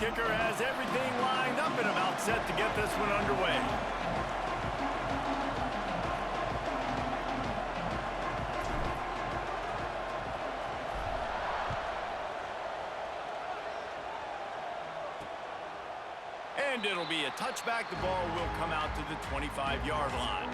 kicker has everything lined up and about set to get this one underway. And it'll be a touchback. The ball will come out to the 25-yard line.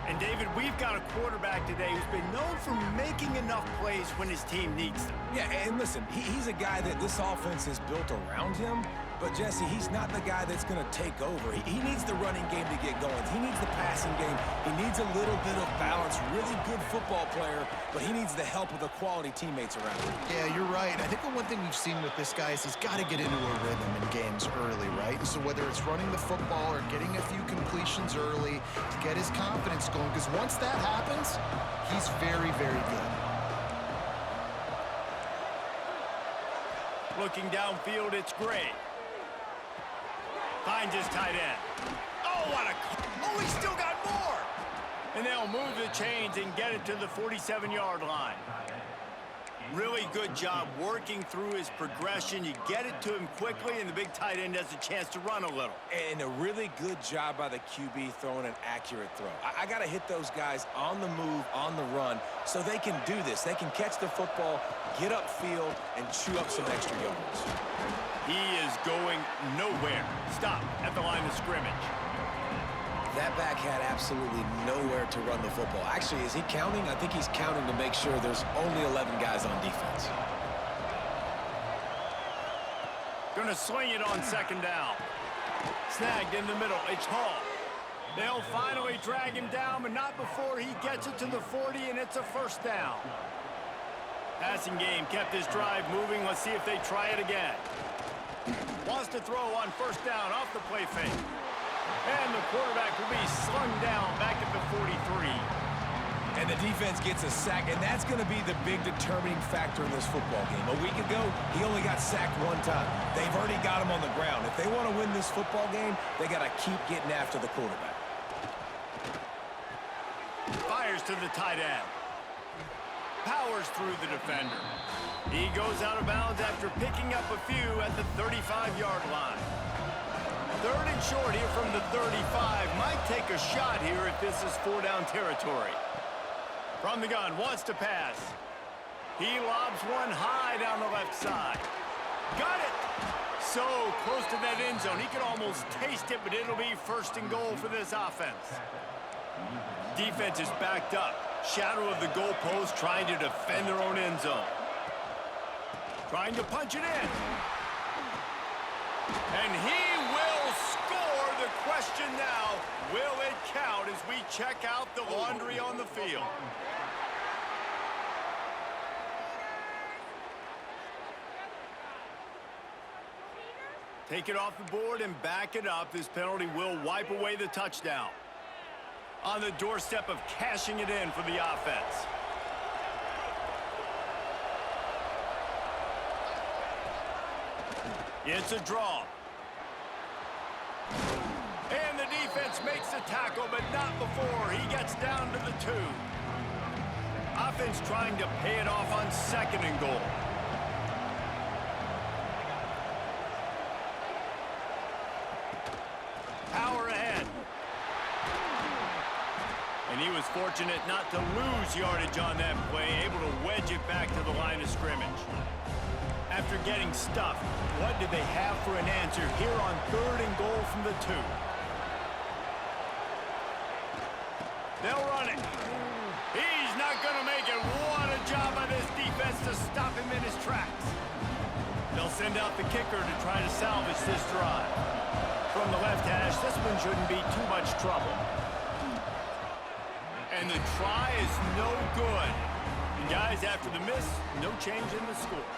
And, David, we've got a quarterback today who's been known for making enough plays when his team needs them. Yeah, and listen, he's a guy that this offense is built around him. But, Jesse, he's not the guy that's going to take over. He needs the running game to get going. He needs the passing game. He needs a little bit of balance. Really good football player, but he needs the help of the quality teammates around him. Yeah, you're right. I think the one thing we've seen with this guy is he's got to get into a rhythm in games early, right? So whether it's running the football or getting a few completions early to get his confidence going, because once that happens, he's very, very good. Looking downfield, it's Gray. Finds his tight end. Oh, what a... Oh, he's still got more! And they'll move the chains and get it to the 47-yard line. Really good job working through his progression. You get it to him quickly, and the big tight end has a chance to run a little. And a really good job by the QB throwing an accurate throw. I got to hit those guys on the move, on the run, so they can do this. They can catch the football, get upfield, and chew up some extra yards. He is going nowhere. Stop at the line of scrimmage. That back had absolutely nowhere to run the football. Actually, is he counting? I think he's counting to make sure there's only 11 guys on defense. Gonna sling it on second down. Snagged in the middle. It's Hall. They'll finally drag him down, but not before he gets it to the 40, and it's a first down. Passing game kept his drive moving. Let's see if they try it again. Wants to throw on first down off the play fake. And the quarterback will be slung down back at the 43. And the defense gets a sack, and that's going to be the big determining factor in this football game. A week ago, he only got sacked one time. They've already got him on the ground. If they want to win this football game, they got to keep getting after the quarterback. Fires to the tight end. Powers through the defender. He goes out of bounds after picking up a few at the 35-yard line. Third and short here from the 35. Might take a shot here if this is four-down territory. From the gun, wants to pass. He lobs one high down the left side. Got it! So close to that end zone. He could almost taste it, but it'll be first and goal for this offense. Defense is backed up. Shadow of the goalpost, trying to defend their own end zone. Trying to punch it in. And he will score. The question now, will it count as we check out the laundry on the field? Take it off the board and back it up. This penalty will wipe away the touchdown. On the doorstep of cashing it in for the offense. It's a draw. And the defense makes the tackle, but not before he gets down to the 2. Offense trying to pay it off on second and goal. Power ahead. And he was fortunate not to lose yardage on that play, able to wedge it back to the line of scrimmage. After getting stuffed, what do they have for an answer here on third and goal from the 2? They'll run it. He's not going to make it. What a job by this defense to stop him in his tracks. They'll send out the kicker to try to salvage this drive. From the left hash, this one shouldn't be too much trouble. And the try is no good. And guys, after the miss, no change in the score.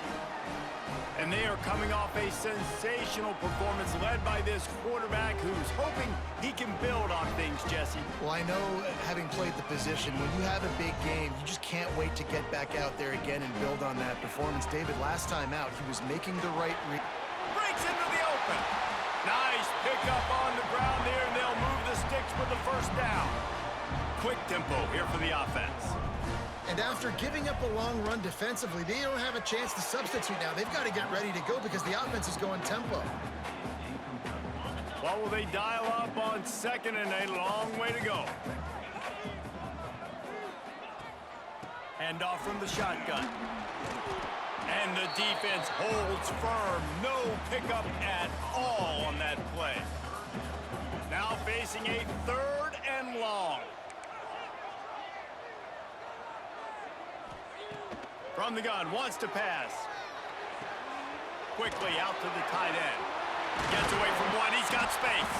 And they are coming off a sensational performance led by this quarterback who's hoping he can build on things, Jesse. Well, I know, having played the position, when you have a big game, you just can't wait to get back out there again and build on that performance. David, last time out, he was making the right breaks into the open. Nice pickup on the ground there, and they'll move the sticks for the first down. Quick tempo here for the offense. And after giving up a long run defensively, they don't have a chance to substitute now. They've got to get ready to go because the offense is going tempo. What will they dial up on second and a long way to go? Hand off from the shotgun. And the defense holds firm. No pickup at all on that play. Now facing a third and long. From the gun, wants to pass. Quickly out to the tight end. Gets away from one, he's got space.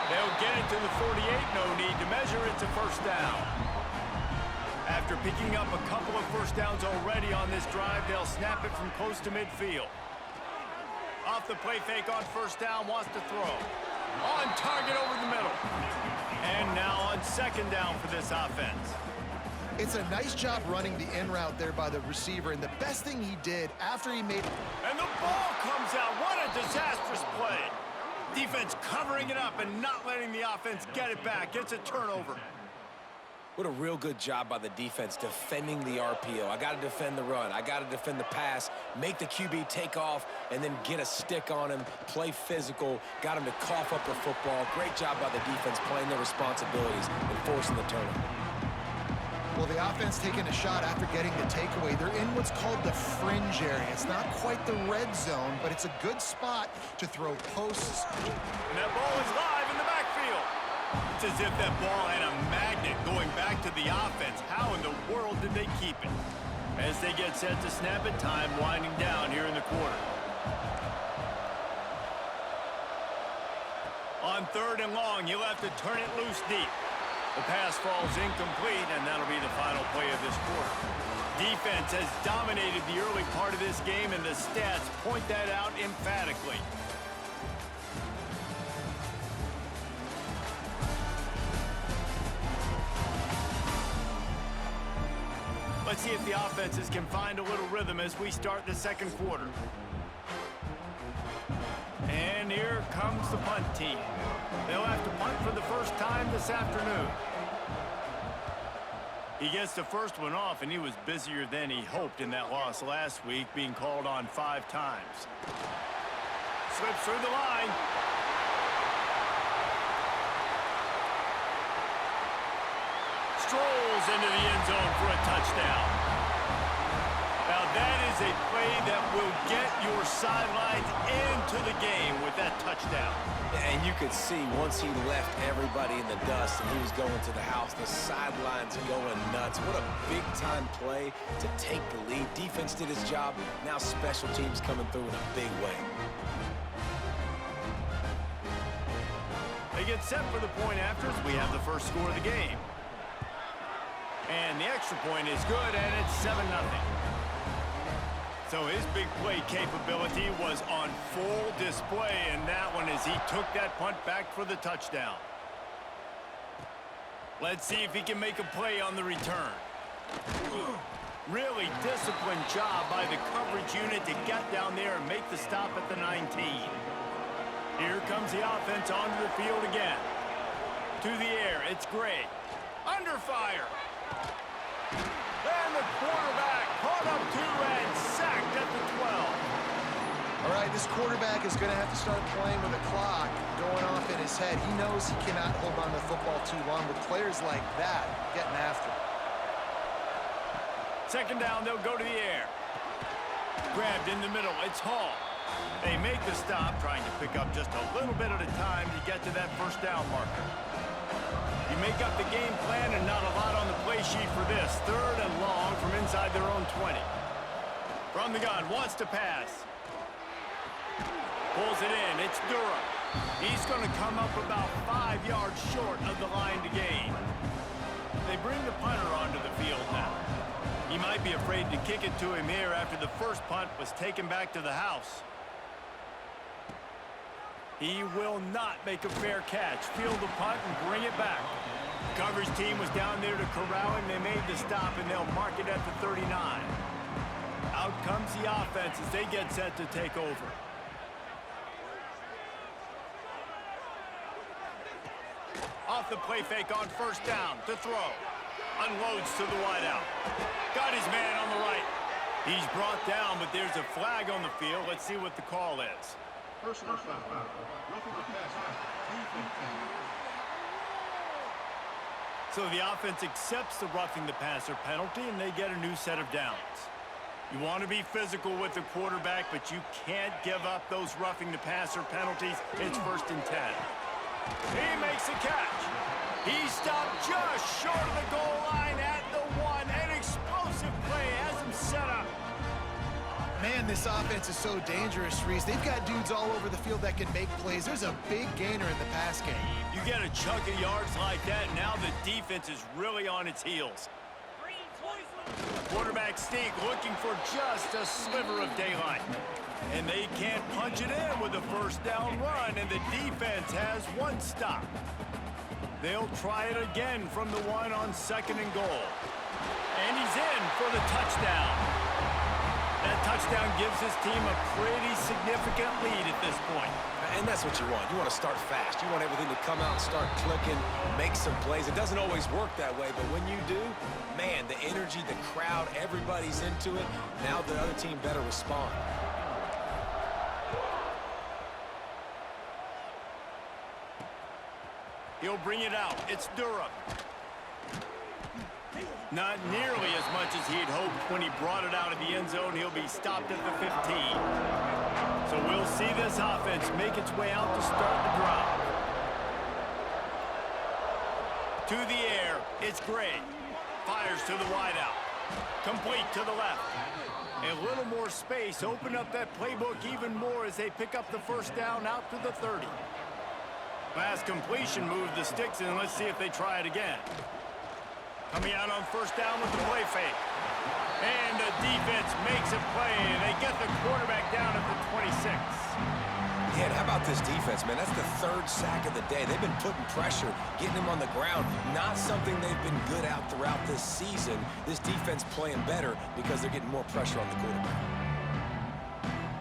They'll get it to the 48, no need to measure, it's a first down. After picking up a couple of first downs already on this drive, they'll snap it from close to midfield. Off the play fake on first down, wants to throw. On target over the middle. And now on second down for this offense. It's a nice job running the in route there by the receiver, and the best thing he did after he made... And the ball comes out. What a disastrous play. Defense covering it up and not letting the offense get it back. It's a turnover. What a real good job by the defense defending the RPO. I got to defend the run. I got to defend the pass, make the QB take off, and then get a stick on him, play physical, got him to cough up the football. Great job by the defense playing their responsibilities and forcing the turnover. Well, the offense taking a shot after getting the takeaway. They're in what's called the fringe area. It's not quite the red zone, but it's a good spot to throw posts. And that ball is live in the backfield. It's as if that ball had a magnet going back to the offense. How in the world did they keep it? As they get set to snap it, time winding down here in the quarter. On third and long, you'll have to turn it loose deep. The pass falls incomplete, and that'll be the final play of this quarter. Defense has dominated the early part of this game, and the stats point that out emphatically. Let's see if the offenses can find a little rhythm as we start the second quarter. And here comes the punt team. They'll have to punt for the first time this afternoon. He gets the first one off, and he was busier than he hoped in that loss last week, being called on 5 times. Slips through the line. Strolls into the end zone for a touchdown. Now that is a play that will get your sidelines into the game with that touchdown. And you could see once he left everybody in the dust and he was going to the house, the sidelines going nuts. What a big-time play to take the lead. Defense did his job. Now special teams coming through in a big way. They get set for the point after as we have the first score of the game. And the extra point is good, and it's 7-0. So his big play capability was on full display in that one as he took that punt back for the touchdown. Let's see if he can make a play on the return. Really disciplined job by the coverage unit to get down there and make the stop at the 19. Here comes the offense onto the field again. To the air, it's Gray. Under fire. And the quarterback caught up to and sacked at the 12. All right, this quarterback is going to have to start playing with a clock going off in his head. He knows he cannot hold on to the football too long with players like that getting after him. Second down, they'll go to the air. Grabbed in the middle, it's Hall. They make the stop, trying to pick up just a little bit at a time to get to that first down marker. You make up the game plan and not a lot on the play sheet for this. Third and long from inside their own 20. From the gun, wants to pass. Pulls it in, it's Durham. He's going to come up about 5 yards short of the line to gain. They bring the punter onto the field now. He might be afraid to kick it to him here after the first punt was taken back to the house. He will not make a fair catch. Field the punt and bring it back. The coverage team was down there to corral him. They made the stop, and they'll mark it at the 39. Out comes the offense as they get set to take over. Off the play fake on first down to throw. Unloads to the wideout. Got his man on the right. He's brought down, but there's a flag on the field. Let's see what the call is. Personal foul. Roughing the passer. So the offense accepts the roughing the passer penalty, and they get a new set of downs. You want to be physical with the quarterback, but you can't give up those roughing the passer penalties. It's 1st and 10. He makes the catch. He stopped just short of the goal line at the 1. An explosive play has him set up. Man, this offense is so dangerous, Reese. They've got dudes all over the field that can make plays. There's a big gainer in the pass game. You get a chunk of yards like that, now the defense is really on its heels. Quarterback sneak looking for just a sliver of daylight. And they can't punch it in with a 1st down run, and the defense has 1 stop. They'll try it again from the 1 on 2nd and goal. And he's in for the touchdown. That touchdown gives his team a pretty significant lead at this point. And that's what you want. You want to start fast. You want everything to come out and start clicking, make some plays. It doesn't always work that way, but when you do, man, the energy, the crowd, everybody's into it. Now the other team better respond. He'll bring it out. It's Durham. Not nearly as much as he'd hoped when he brought it out of the end zone. He'll be stopped at the 15. So we'll see this offense make its way out to start the drive. To the air, it's Gray. Fires to the wideout. Complete to the left. A little more space. Open up that playbook even more as they pick up the 1st down out to the 30. Pass completion moved the sticks in. Let's see if they try it again. Coming out on 1st down with the play fake. And the defense makes a play, and they get the quarterback down at the 26. Yeah, and how about this defense, man? That's the 3rd sack of the day. They've been putting pressure, getting him on the ground. Not something they've been good at throughout this season. This defense playing better because they're getting more pressure on the quarterback.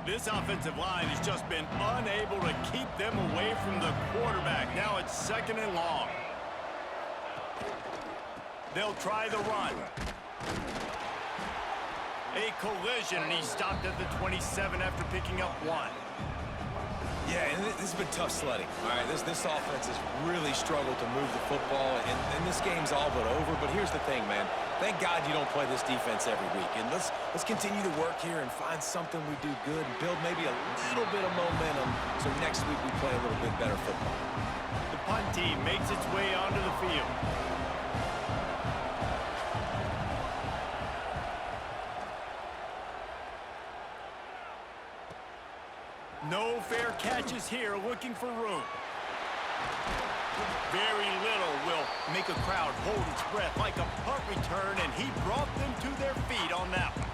This offensive line has just been unable to keep them away from the quarterback. Now it's 2nd and long. They'll try the run. A collision, and he stopped at the 27 after picking up 1. Yeah, and this has been tough sledding. All right, this offense has really struggled to move the football, and this game's all but over. But here's the thing, man. Thank God you don't play this defense every week. And let's continue to work here and find something we do good and build maybe a little bit of momentum so next week we play a little bit better football. The punt team makes its way onto the field. No fair catches here, looking for room. Very little will make a crowd hold its breath like a punt return, and he brought them to their feet on that one.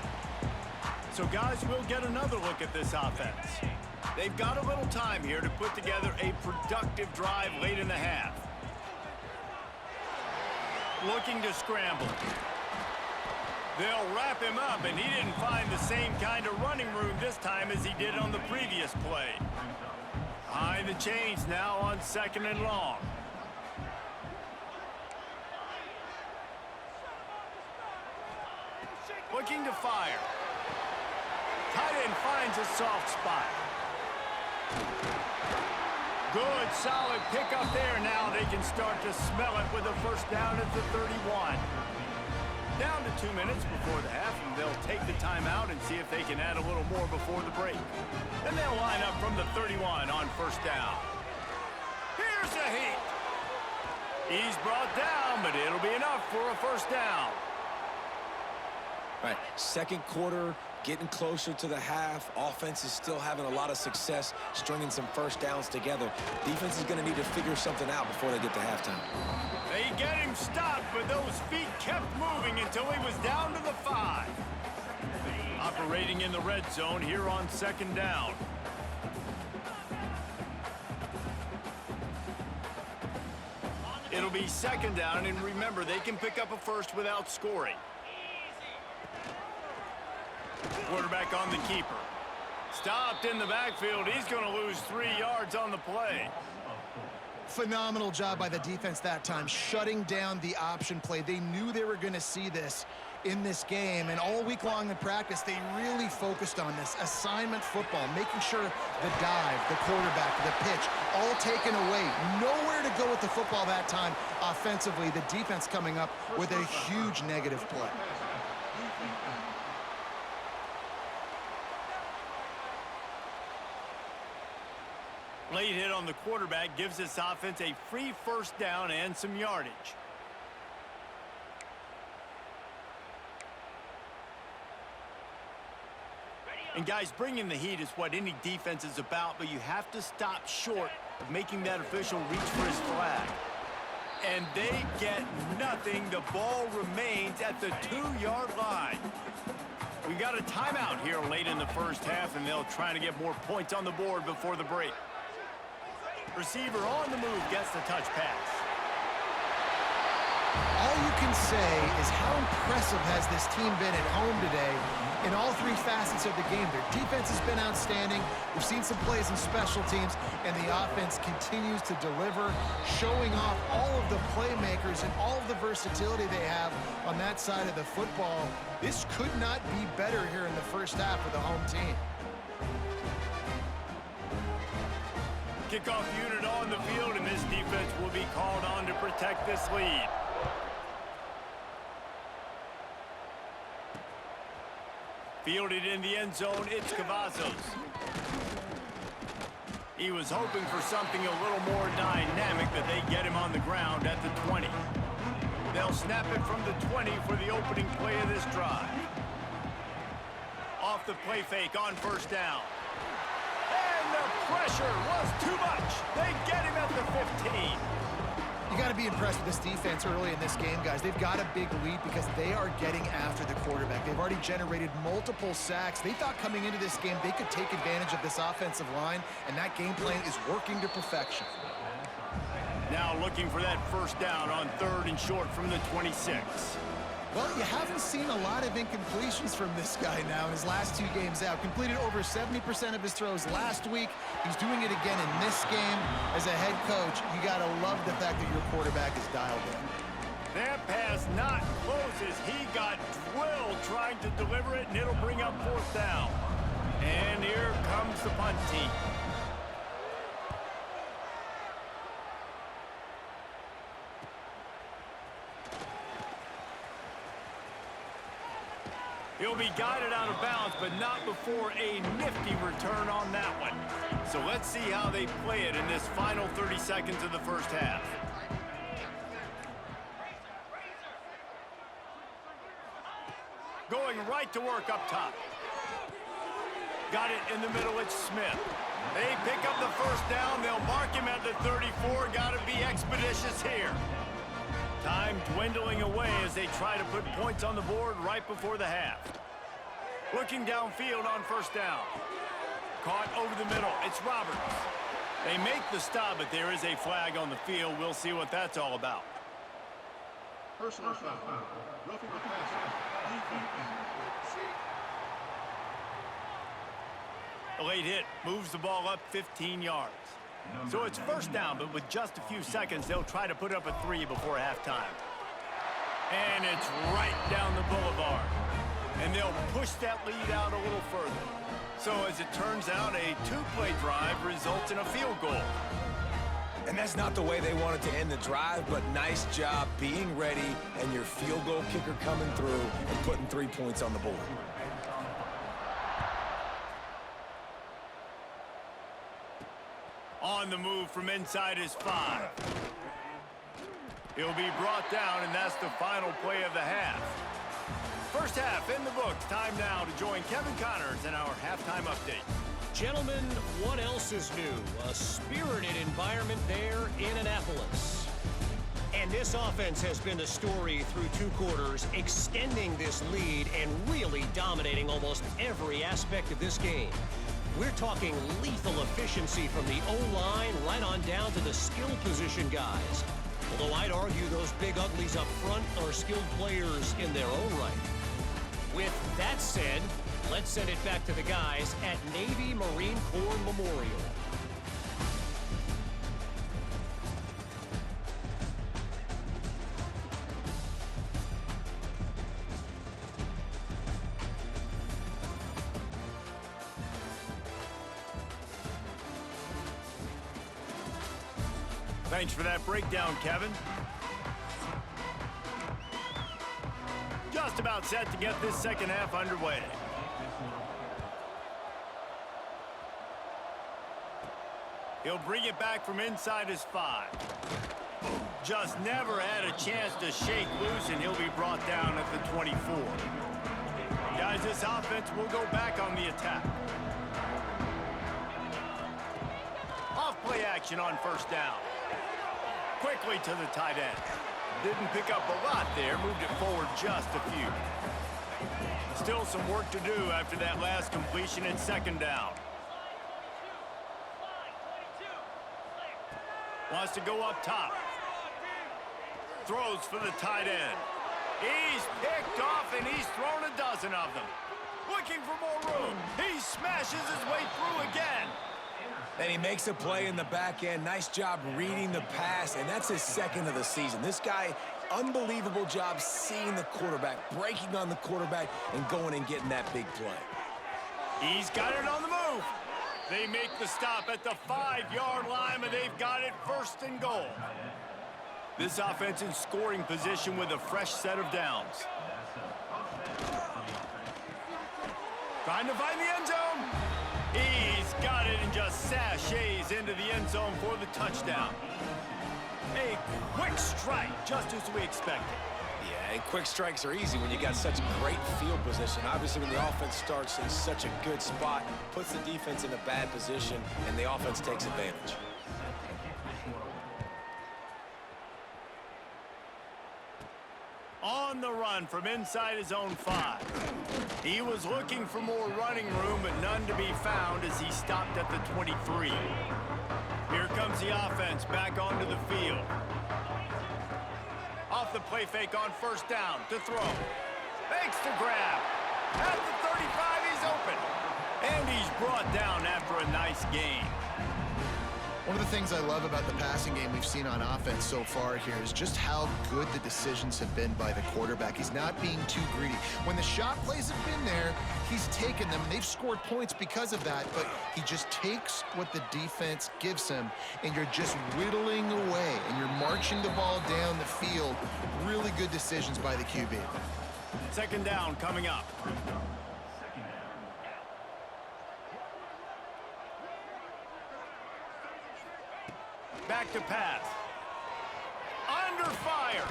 So guys, we'll get another look at this offense. They've got a little time here to put together a productive drive late in the half. Looking to scramble. They'll wrap him up, and he didn't find the same kind of running room this time as he did on the previous play. High the chains now on 2nd and long. Looking to fire. Tight end finds a soft spot. Good, solid pickup there. Now they can start to smell it with a 1st down at the 31. Down to 2 minutes before the half, and they'll take the timeout and see if they can add a little more before the break. Then they'll line up from the 31 on 1st down. Here's a heat. He's brought down, but it'll be enough for a 1st down. All right, 2nd quarter, getting closer to the half. Offense is still having a lot of success stringing some 1st downs together. Defense is going to need to figure something out before they get to halftime. They get him stopped, but those feet kept moving until he was down to the 5. Operating in the red zone here on 2nd down. It'll be 2nd down, and remember, they can pick up a 1st without scoring. Quarterback on the keeper. Stopped in the backfield. He's going to lose 3 yards on the play. Phenomenal job by the defense that time, shutting down the option play. They knew they were going to see this in this game, and all week long in practice, they really focused on this assignment football, making sure the dive, the quarterback, the pitch, all taken away. Nowhere to go with the football that time offensively. The defense coming up with a huge negative play. Late hit on the quarterback gives this offense a free first down and some yardage. And guys, bringing the heat is what any defense is about, but you have to stop short of making that official reach for his flag. And they get nothing. The ball remains at the 2-yard line. We got a timeout here late in the first half, and they'll try to get more points on the board before the break. Receiver on the move gets the touch pass. All you can say is how impressive has this team been at home today in all three facets of the game. Their defense has been outstanding. We've seen some plays in special teams, and the offense continues to deliver, showing off all of the playmakers and all of the versatility they have on that side of the football. This could not be better here in the first half for the home team. Kickoff unit on the field, and this defense will be called on to protect this lead. Fielded in the end zone, it's Cavazos. He was hoping for something a little more dynamic, but they get him on the ground at the 20. They'll snap it from the 20 for the opening play of this drive. Off the play fake on first down. And the pressure was too much. They get him at the 15. You got to be impressed with this defense early in this game, guys. They've got a big lead because they are getting after the quarterback. They've already generated multiple sacks. They thought coming into this game they could take advantage of this offensive line, and that game plan is working to perfection. Now looking for that first down on 3rd and short from the 26. Well, you haven't seen a lot of incompletions from this guy now in his last 2 games out. Completed over 70% of his throws last week. He's doing it again in this game. As a head coach, you got to love the fact that your quarterback is dialed in. That pass not close as he got drilled trying to deliver it, and it'll bring up 4th down. And here comes the punt team. He'll be guided out of bounds, but not before a nifty return on that one. So let's see how they play it in this final 30 seconds of the first half. Going right to work up top. Got it in the middle, it's Smith. They pick up the first down. They'll mark him at the 34. Got to be expeditious here. Time dwindling away as they try to put points on the board right before the half. Looking downfield on first down. Caught over the middle. It's Roberts. They make the stop, but there is a flag on the field. We'll see what that's all about. Personal foul. Roughing the passer. A late hit moves the ball up 15 yards. So it's first down, but with just a few seconds, they'll try to put up a 3 before halftime. And it's right down the boulevard. And they'll push that lead out a little further. So as it turns out, a 2-play drive results in a field goal. And that's not the way they wanted to end the drive, but nice job being ready and your field goal kicker coming through and putting 3 points on the board. On the move from inside his 5. He'll be brought down, and that's the final play of the half. First half in the books. Time now to join Kevin Connors in our halftime update. Gentlemen, what else is new? A spirited environment there in Annapolis. And this offense has been the story through 2 quarters, extending this lead and really dominating almost every aspect of this game. We're talking lethal efficiency from the O-line right on down to the skill position guys. Although I'd argue those big uglies up front are skilled players in their own right. With that said, let's send it back to the guys at Navy Marine Corps Memorial. Thanks for that breakdown, Kevin. Just about set to get this second half underway. He'll bring it back from inside his 5. Just never had a chance to shake loose, and he'll be brought down at the 24. Guys, this offense will go back on the attack. Off-play action on first down. Quickly to the tight end. Didn't pick up a lot there, moved it forward just a few. Still some work to do after that last completion in second down. Wants to go up top. Throws for the tight end. He's picked off, and he's thrown a dozen of them. Looking for more room. He smashes his way through again. And he makes a play in the back end. Nice job reading the pass, and that's his second of the season. This guy, unbelievable job seeing the quarterback, breaking on the quarterback, and going and getting that big play. He's got it on the move. They make the stop at the 5-yard line, and they've got it first and goal. This offense in scoring position with a fresh set of downs. Trying to find the end zone. He's got it and just sashays into the end zone for the touchdown. A quick strike, just as we expected. Yeah, and quick strikes are easy when you got such great field position. Obviously, when the offense starts in such a good spot, puts the defense in a bad position, and the offense takes advantage. On the run from inside his own 5. He was looking for more running room, but none to be found as he stopped at the 23. Here comes the offense back onto the field. Off the play fake on first down to throw. Makes the grab. At the 35, he's open. And he's brought down after a nice gain. One of the things I love about the passing game we've seen on offense so far here is just how good the decisions have been by the quarterback. He's not being too greedy. When the shot plays have been there, he's taken them, and they've scored points because of that, but he just takes what the defense gives him, and you're just whittling away, and you're marching the ball down the field. Really good decisions by the QB. Second down coming up. Back to pass. Under fire.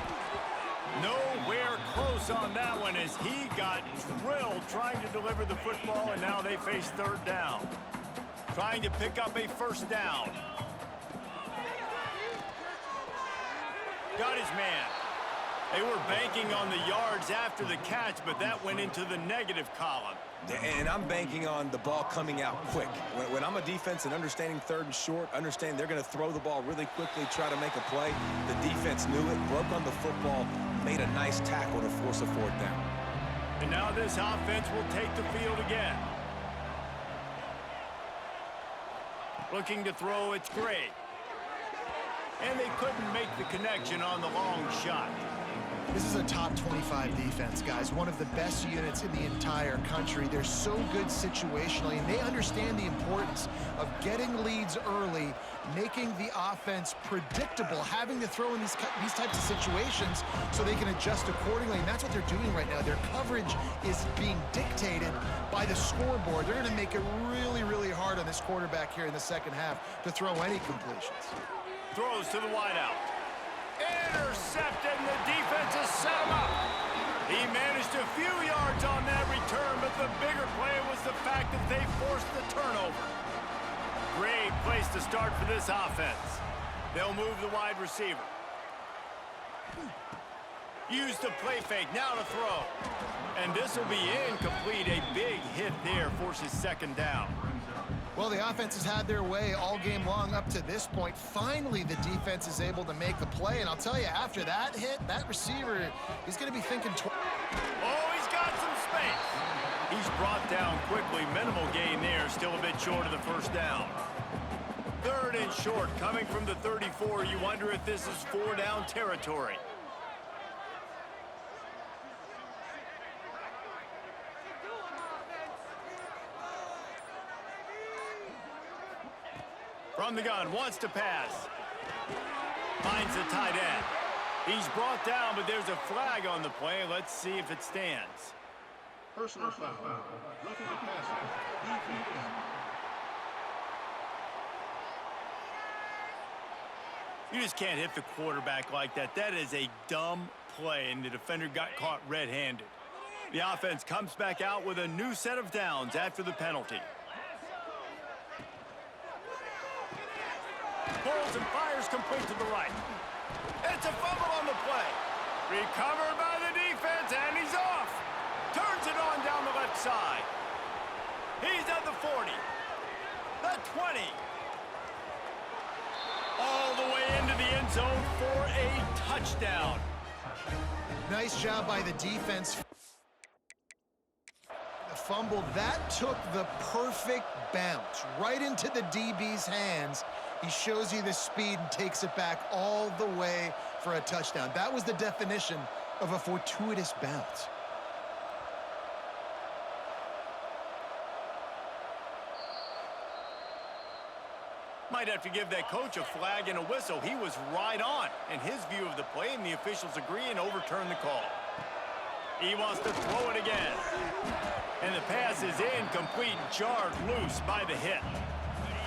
Nowhere close on that one as he got drilled trying to deliver the football, and now they face third down. Trying to pick up a first down. Got his man. They were banking on the yards after the catch, but that went into the negative column. And I'm banking on the ball coming out quick. When I'm a defense and understanding third and short, understand they're going to throw the ball really quickly, try to make a play. The defense knew it, broke on the football, made a nice tackle to force a fourth down. And now this offense will take the field again. Looking to throw, it's Gray. And they couldn't make the connection on the long shot. This is a top 25 defense, guys. One of the best units in the entire country. They're so good situationally, and they understand the importance of getting leads early, making the offense predictable, having to throw in these types of situations so they can adjust accordingly, and that's what they're doing right now. Their coverage is being dictated by the scoreboard. They're going to make it really, really hard on this quarterback here in the second half to throw any completions. Throws to the wideout. Intercepted, and the defense has set him up. He managed a few yards on that return, but the bigger play was the fact that they forced the turnover. Great place to start for this offense. They'll move the wide receiver. Use the play fake, now to throw. And this will be incomplete. A big hit there forces second down. Well, the offense has had their way all game long up to this point. Finally, the defense is able to make a play. And I'll tell you, after that hit, that receiver, he's going to be thinking Oh, he's got some space. He's brought down quickly. Minimal gain there, still a bit short of the first down. Third and short, coming from the 34. You wonder if this is 4-down territory. From the gun, wants to pass. Finds the tight end. He's brought down, but there's a flag on the play. Let's see if it stands. Personal foul. Roughing the passer. DPS. You just can't hit the quarterback like that. That is a dumb play, and the defender got caught red-handed. The offense comes back out with a new set of downs after the penalty. Pulls and fires complete to the right. It's a fumble on the play. Recovered by the defense, and he's off. Turns it on down the left side. He's at the 40. The 20. All the way into the end zone for a touchdown. Nice job by the defense. The fumble, that took the perfect bounce right into the DB's hands. He shows you the speed and takes it back all the way for a touchdown. That was the definition of a fortuitous bounce. Might have to give that coach a flag and a whistle. He was right on in his view of the play, and the officials agree and overturn the call. He wants to throw it again. And the pass is incomplete, jarred loose by the hit.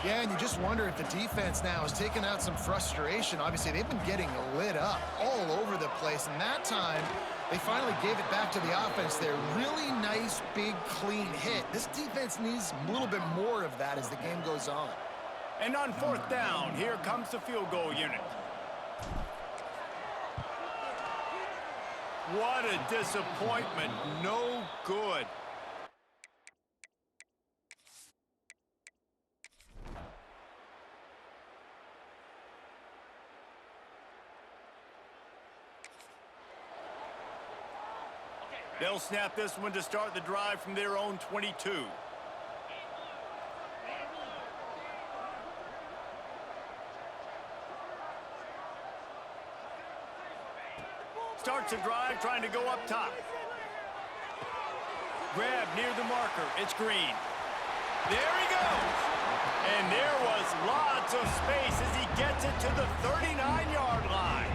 Yeah, and you just wonder if the defense now is taking out some frustration. Obviously, they've been getting lit up all over the place, and that time, they finally gave it back to the offense there. Really nice, big, clean hit. This defense needs a little bit more of that as the game goes on. And on fourth down, here comes the field goal unit. What a disappointment. No good. They'll snap this one to start the drive from their own 22. Starts a drive trying to go up top. Grab near the marker. It's Green. There he goes. And there was lots of space as he gets it to the 39-yard line.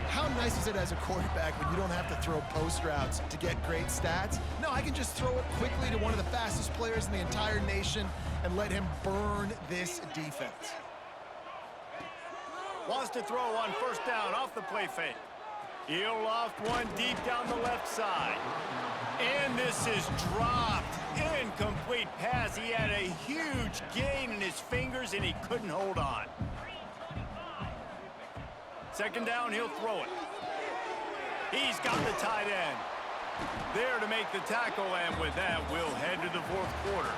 How nice is it as a quarterback when you don't have to throw post routes to get great stats? No, I can just throw it quickly to one of the fastest players in the entire nation and let him burn this defense. Wants to throw on first down off the play fake. He'll loft one deep down the left side. And this is dropped. Incomplete pass. He had a huge gain in his fingers, and he couldn't hold on. Second down, he'll throw it. He's got the tight end. There to make the tackle, and with that, we'll head to the fourth quarter.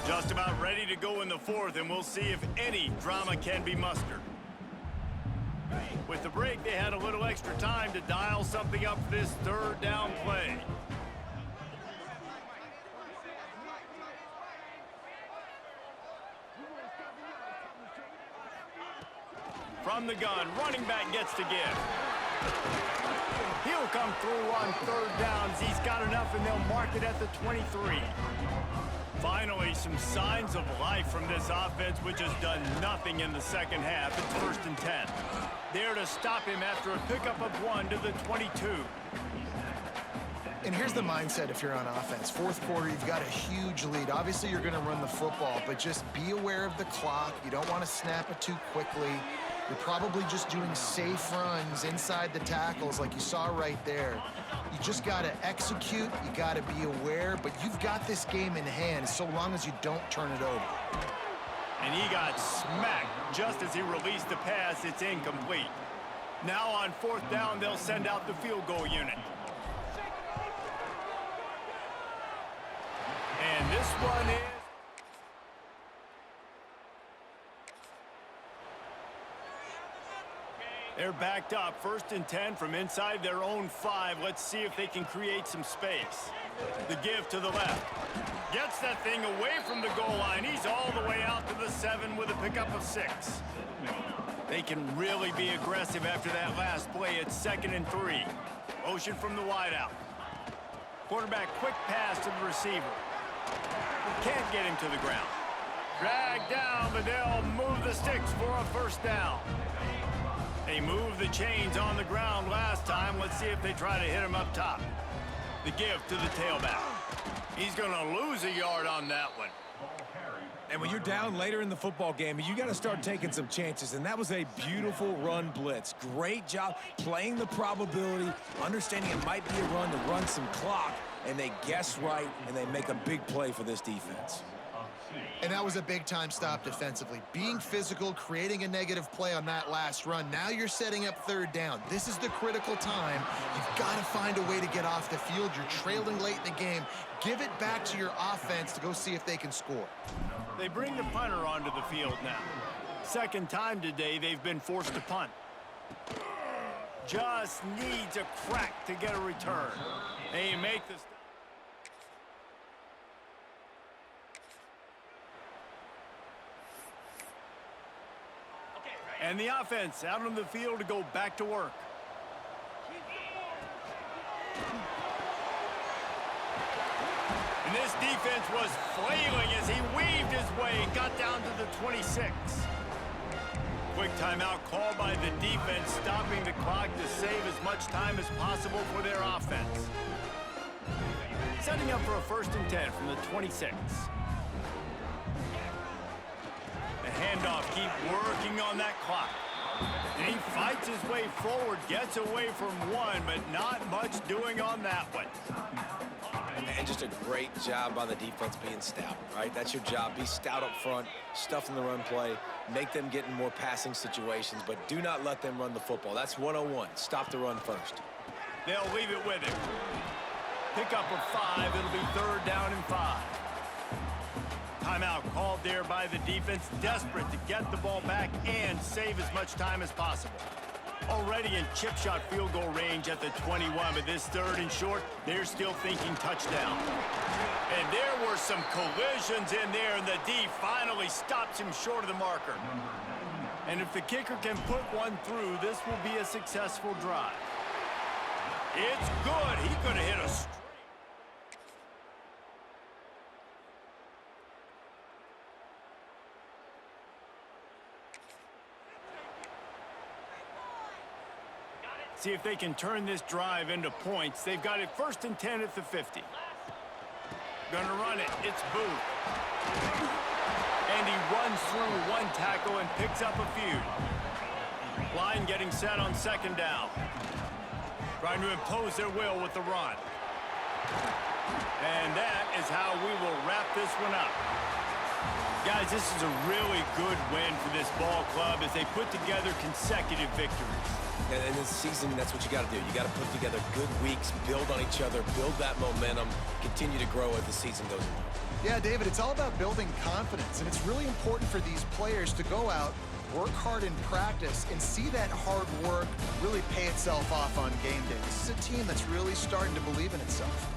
Just about ready to go in the fourth, and we'll see if any drama can be mustered. With the break, they had a little extra time to dial something up for this third down play. From the gun, running back gets to give. He'll come through on third downs. He's got enough, and they'll mark it at the 23. Finally, some signs of life from this offense, which has done nothing in the second half. It's 1st and 10. There to stop him after a pickup of 1 to the 22. And here's the mindset if you're on offense. Fourth quarter, you've got a huge lead. Obviously, you're going to run the football, but just be aware of the clock. You don't want to snap it too quickly. You're probably just doing safe runs inside the tackles like you saw right there. You just got to execute. You got to be aware, but you've got this game in hand so long as you don't turn it over. And he got smacked just as he released the pass. It's incomplete. Now on fourth down, they'll send out the field goal unit. And this one is... They're backed up, 1st and 10 from inside their own 5. Let's see if they can create some space. The give to the left. Gets that thing away from the goal line. He's all the way out to the 7 with a pickup of 6. They can really be aggressive after that last play. It's 2nd and 3. Motion from the wideout. Quarterback quick pass to the receiver. Can't get him to the ground. Dragged down, but they'll move the sticks for a first down. They moved the chains on the ground last time. Let's see if they try to hit him up top. The give to the tailback. He's going to lose a yard on that one. And when you're down later in the football game, you got to start taking some chances, and that was a beautiful run blitz. Great job playing the probability, understanding it might be a run to run some clock, and they guess right, and they make a big play for this defense. And that was a big-time stop defensively. Being physical, creating a negative play on that last run. Now you're setting up 3rd down. This is the critical time. You've got to find a way to get off the field. You're trailing late in the game. Give it back to your offense to go see if they can score. They bring the punter onto the field now. 2nd time today they've been forced to punt. Just needs a crack to get a return. They make the... And the offense out on the field to go back to work. And this defense was flailing as he weaved his way and got down to the 26. Quick timeout called by the defense, stopping the clock to save as much time as possible for their offense. Setting up for a 1st and 10 from the 26. Handoff, keep working on that clock. And he fights his way forward, gets away from one, but not much doing on that one. And just a great job by the defense being stout, right? That's your job. Be stout up front, stuff in the run play, make them get in more passing situations, but do not let them run the football. That's 101. Stop the run first. They'll leave it with him. Pick up a 5. It'll be 3rd down and 5. Timeout called there by the defense, desperate to get the ball back and save as much time as possible. Already in chip shot field goal range at the 21, but this 3rd and short, they're still thinking touchdown. And there were some collisions in there, and the D finally stops him short of the marker. And if the kicker can put one through, this will be a successful drive. It's good. He could have hit a straight. See if they can turn this drive into points. They've got it 1st and 10 at the 50. Gonna run it. It's Booth. And he runs through one tackle and picks up a few. Line getting set on 2nd down. Trying to impose their will with the run. And that is how we will wrap this one up. Guys, this is a really good win for this ball club as they put together consecutive victories. And in this season, that's what you got to do. You got to put together good weeks, build on each other, build that momentum, continue to grow as the season goes on. Yeah, David, it's all about building confidence, and it's really important for these players to go out, work hard in practice, and see that hard work really pay itself off on game day. This is a team that's really starting to believe in itself.